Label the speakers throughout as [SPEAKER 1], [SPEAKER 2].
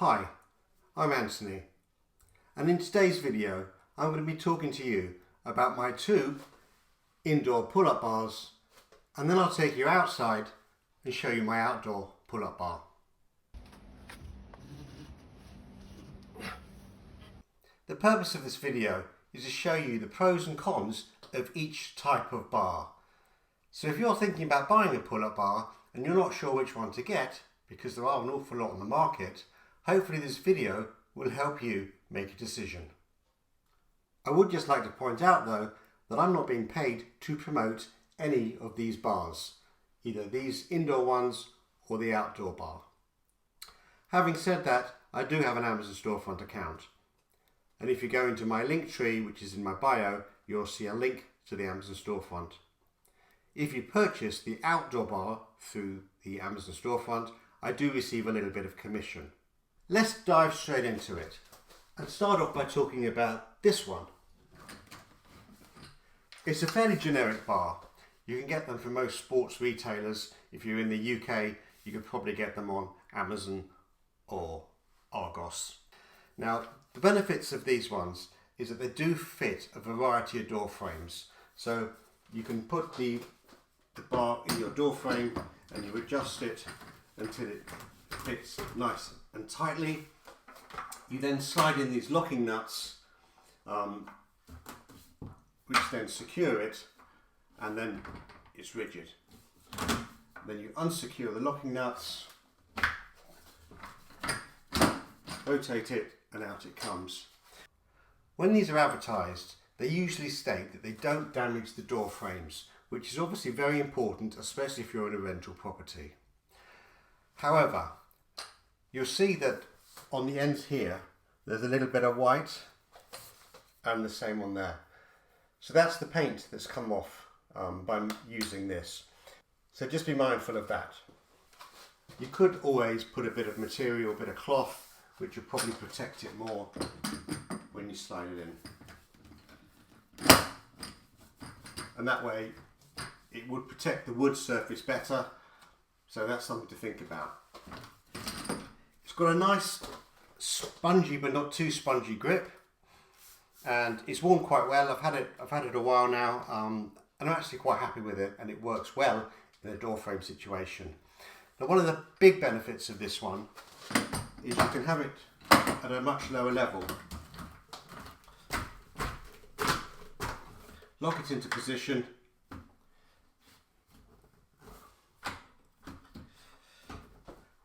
[SPEAKER 1] Hi, I'm Anthony, and in today's video I'm going to be talking to you about my 2 indoor pull-up bars, and then I'll take you outside and show you my outdoor pull-up bar. The purpose of this video is to show you the pros and cons of each type of bar. So if you're thinking about buying a pull-up bar and you're not sure which one to get, because there are an awful lot on the market, hopefully this video will help you make a decision. I would just like to point out though that I'm not being paid to promote any of these bars, either these indoor ones or the outdoor bar. Having said that, I do have an Amazon storefront account, and if you go into my link tree, which is in my bio, you'll see a link to the Amazon storefront. If you purchase the outdoor bar through the Amazon storefront, I do receive a little bit of commission. Let's dive straight into it and start off by talking about this one. It's a fairly generic bar. You can get them from most sports retailers. If you're in the UK, you could probably get them on Amazon or Argos. Now, the benefits of these ones is that they do fit a variety of door frames. So you can put the bar in your door frame and you adjust it until it fits nice and tightly. You then slide in these locking nuts, which then secure it, and then it's rigid. Then you unsecure the locking nuts, rotate it, and out it comes. When these are advertised, they usually state that they don't damage the door frames, which is obviously very important, especially if you're in a rental property. However, you'll see that on the ends here, there's a little bit of white, and the same on there. So that's the paint that's come off by using this. So just be mindful of that. You could always put a bit of material, a bit of cloth, which will probably protect it more when you slide it in. And that way it would protect the wood surface better, so that's something to think about. It's got a nice spongy but not too spongy grip, and it's worn quite well. I've had it a while now, and I'm actually quite happy with it, and it works well in a door frame situation. Now, one of the big benefits of this one is you can have it at a much lower level. Lock it into position.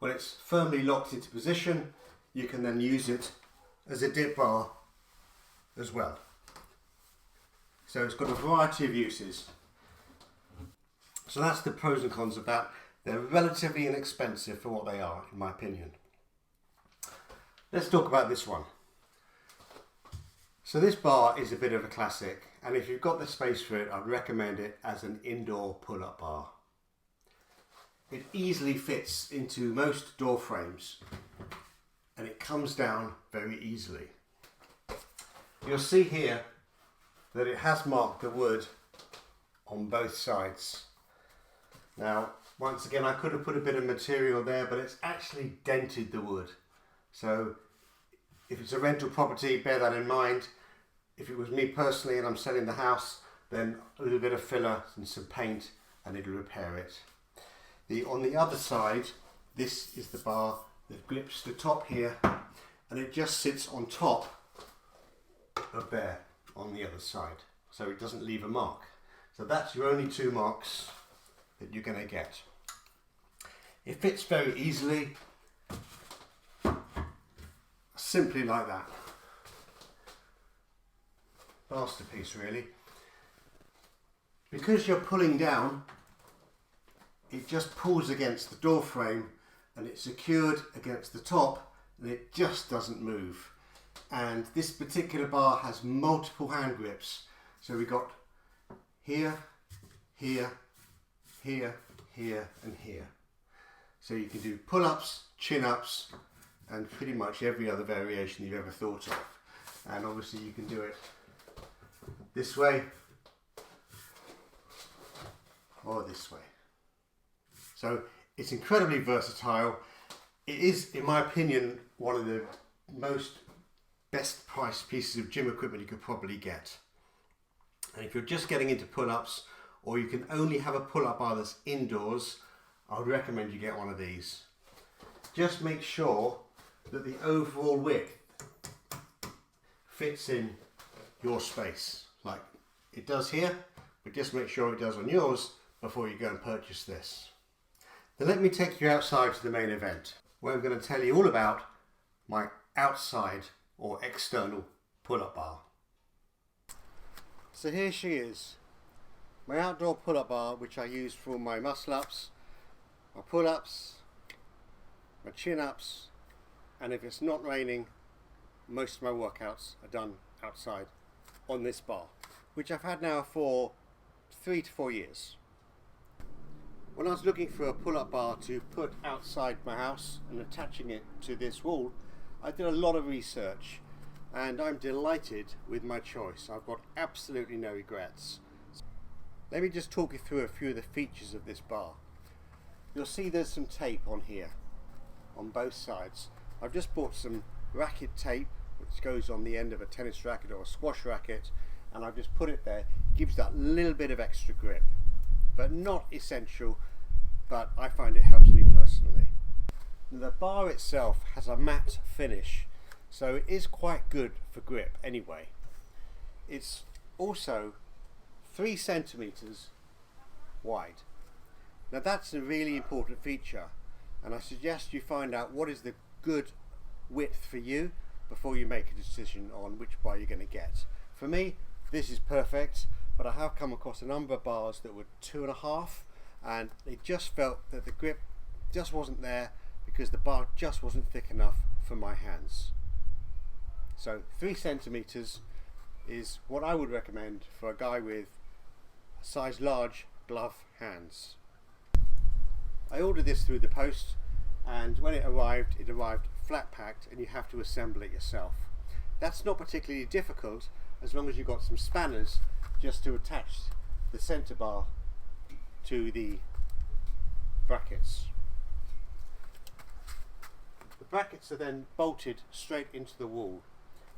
[SPEAKER 1] When it's firmly locked into position, you can then use it as a dip bar as well. So it's got a variety of uses. So that's the pros and cons of that. They're relatively inexpensive for what they are, in my opinion. Let's talk about this one. So this bar is a bit of a classic, and if you've got the space for it, I'd recommend it as an indoor pull-up bar. It easily fits into most door frames, and it comes down very easily. You'll see here that it has marked the wood on both sides. Now, once again, I could have put a bit of material there, but it's actually dented the wood. So if it's a rental property, bear that in mind. If it was me personally and I'm selling the house, then a little bit of filler and some paint and it'll repair it. On the other side, this is the bar that grips the top here, and it just sits on top of there on the other side, so it doesn't leave a mark. So that's your only 2 marks that you're going to get. It fits very easily, simply like that. Masterpiece, really. Because you're pulling down, it just pulls against the door frame, and it's secured against the top, and it just doesn't move. And this particular bar has multiple hand grips. So we've got here, here, here, here, and here. So you can do pull-ups, chin-ups, and pretty much every other variation you've ever thought of. And obviously you can do it this way or this way. So it's incredibly versatile. It is, in my opinion, one of the most best priced pieces of gym equipment you could probably get. And if you're just getting into pull-ups, or you can only have a pull-up bar that's indoors, I would recommend you get one of these. Just make sure that the overall width fits in your space, like it does here, but just make sure it does on yours before you go and purchase this. Then let me take you outside to the main event, where I'm going to tell you all about my outside or external pull-up bar. So here she is, my outdoor pull-up bar, which I use for my muscle-ups, my pull-ups, my chin-ups, and if it's not raining, most of my workouts are done outside on this bar, which I've had now for 3 to 4 years. When I was looking for a pull-up bar to put outside my house and attaching it to this wall, I did a lot of research, and I'm delighted with my choice. I've got absolutely no regrets. Let me just talk you through a few of the features of this bar. You'll see there's some tape on here on both sides. I've just bought some racket tape which goes on the end of a tennis racket or a squash racket, and I've just put it there. It gives that little bit of extra grip, but not essential, but I find it helps me personally. The bar itself has a matte finish, so it is quite good for grip anyway. It's also 3 centimeters wide. Now that's a really important feature, and I suggest you find out what is the good width for you before you make a decision on which bar you're going to get. For me, this is perfect, but I have come across a number of bars that were 2.5, and they just felt that the grip just wasn't there because the bar just wasn't thick enough for my hands. So 3 centimeters is what I would recommend for a guy with size large glove hands. I ordered this through the post, and when it arrived flat packed, and you have to assemble it yourself. That's not particularly difficult as long as you've got some spanners just to attach the center bar to the brackets. The brackets are then bolted straight into the wall.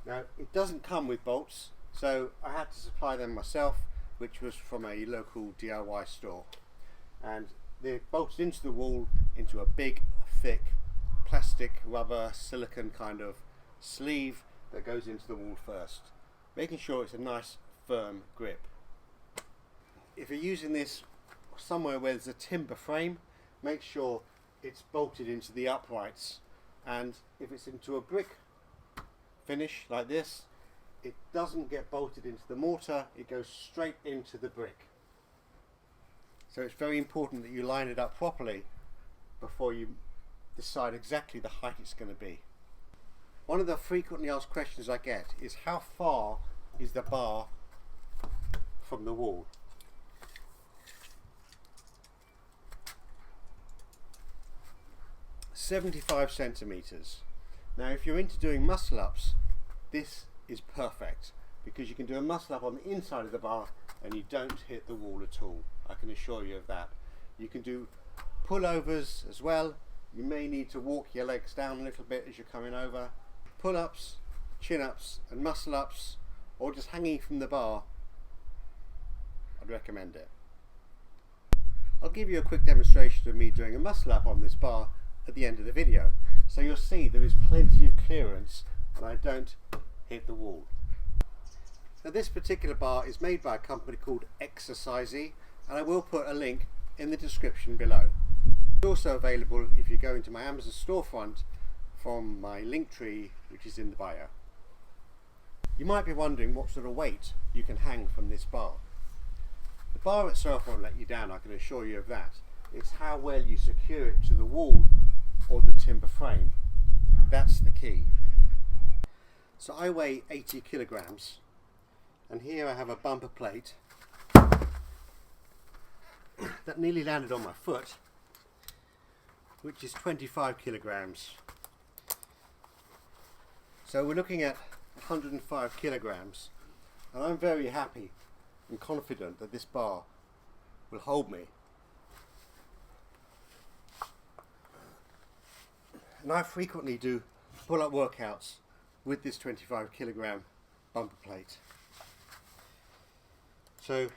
[SPEAKER 1] Now it doesn't come with bolts, so I had to supply them myself, which was from a local DIY store, and they're bolted into the wall into a big thick plastic, rubber, silicone kind of sleeve that goes into the wall first, making sure it's a nice firm grip. If you're using this somewhere where there's a timber frame, make sure it's bolted into the uprights, and if it's into a brick finish like this, it doesn't get bolted into the mortar, it goes straight into the brick. So it's very important that you line it up properly before you decide exactly the height it's going to be. One of the frequently asked questions I get is, how far is the bar from the wall? "75 centimeters. Now if you're into doing muscle ups, this is perfect, because you can do a muscle up on the inside of the bar and you don't hit the wall at all. I can assure you of that. You can do pullovers as well. You may need to walk your legs down a little bit as you're coming over. Pull-ups, chin-ups and muscle-ups, or just hanging from the bar, I'd recommend it. I'll give you a quick demonstration of me doing a muscle-up on this bar at the end of the video, so you'll see there is plenty of clearance and I don't hit the wall. Now this particular bar is made by a company called Exercisey, and I will put a link in the description below. It's also available if you go into my Amazon storefront from my link tree, which is in the bio. You might be wondering what sort of weight you can hang from this bar. The bar itself won't let you down, I can assure you of that. It's how well you secure it to the wall or the timber frame. That's the key. So I weigh 80 kilograms, and here I have a bumper plate that nearly landed on my foot, which is 25 kilograms. So we're looking at 105 kilograms, and I'm very happy and confident that this bar will hold me. and I frequently do pull-up workouts with this 25 kilogram bumper plate. So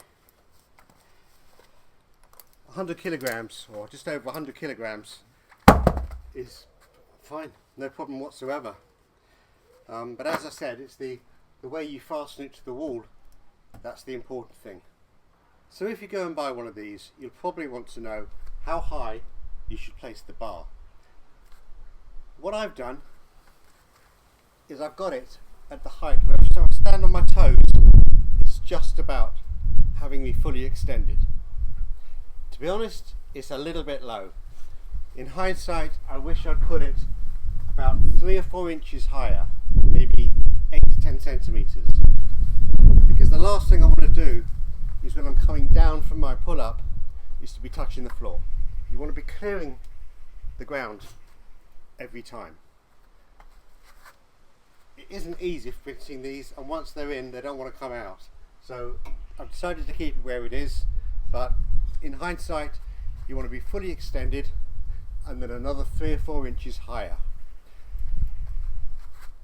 [SPEAKER 1] 100 kilograms, or just over 100 kilograms, is fine, no problem whatsoever. But as I said, it's the way you fasten it to the wall that's the important thing. So if you go and buy one of these, you'll probably want to know how high you should place the bar. What I've done is I've got it at the height where if I stand on my toes, it's just about having me fully extended. To be honest, it's a little bit low. In hindsight, I wish I'd put it about 3 or 4 inches higher, maybe 8 to 10 centimeters. Because the last thing I want to do is when I'm coming down from my pull-up is to be touching the floor. You want to be clearing the ground every time. It isn't easy fixing these, and once they're in, they don't want to come out. So I've decided to keep it where it is, but in hindsight, you want to be fully extended and then another 3 or 4 inches higher.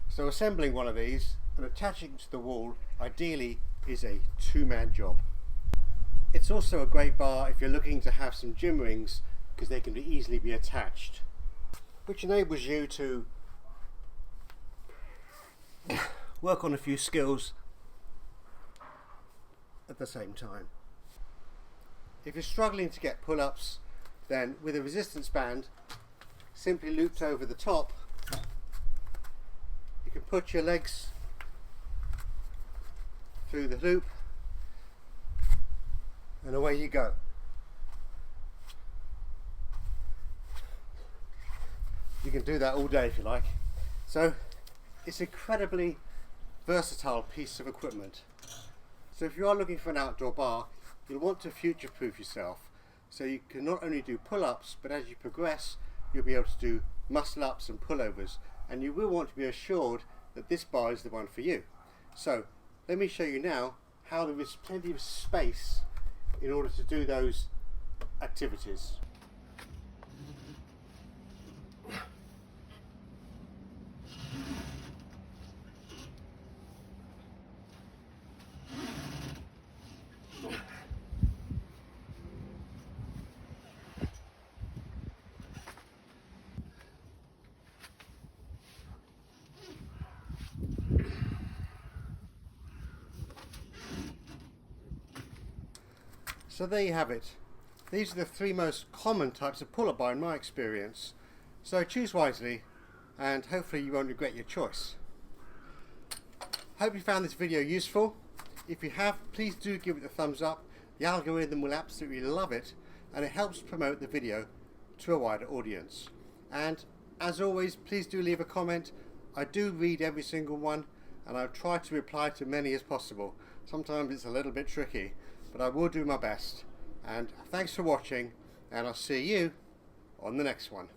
[SPEAKER 1] So assembling one of these and attaching to the wall ideally is a 2-man job. It's also a great bar if you're looking to have some gym rings, because they can easily be attached, which enables you to work on a few skills at the same time. If you're struggling to get pull-ups, then with a resistance band simply looped over the top, you can put your legs through the loop and away you go. You can do that all day if you like. So it's an incredibly versatile piece of equipment. So if you are looking for an outdoor bar, you'll want to future-proof yourself. So you can not only do pull-ups, but as you progress, you'll be able to do muscle-ups and pullovers. And you will want to be assured that this bar is the one for you. So let me show you now how there is plenty of space in order to do those activities. So there you have it. These are the 3 most common types of pull-up bar in my experience. So choose wisely and hopefully you won't regret your choice. Hope you found this video useful. If you have, please do give it a thumbs up. The algorithm will absolutely love it, and it helps promote the video to a wider audience. And as always, please do leave a comment. I do read every single one, and I'll try to reply to many as possible. Sometimes it's a little bit tricky, but I will do my best. And thanks for watching, and I'll see you on the next one.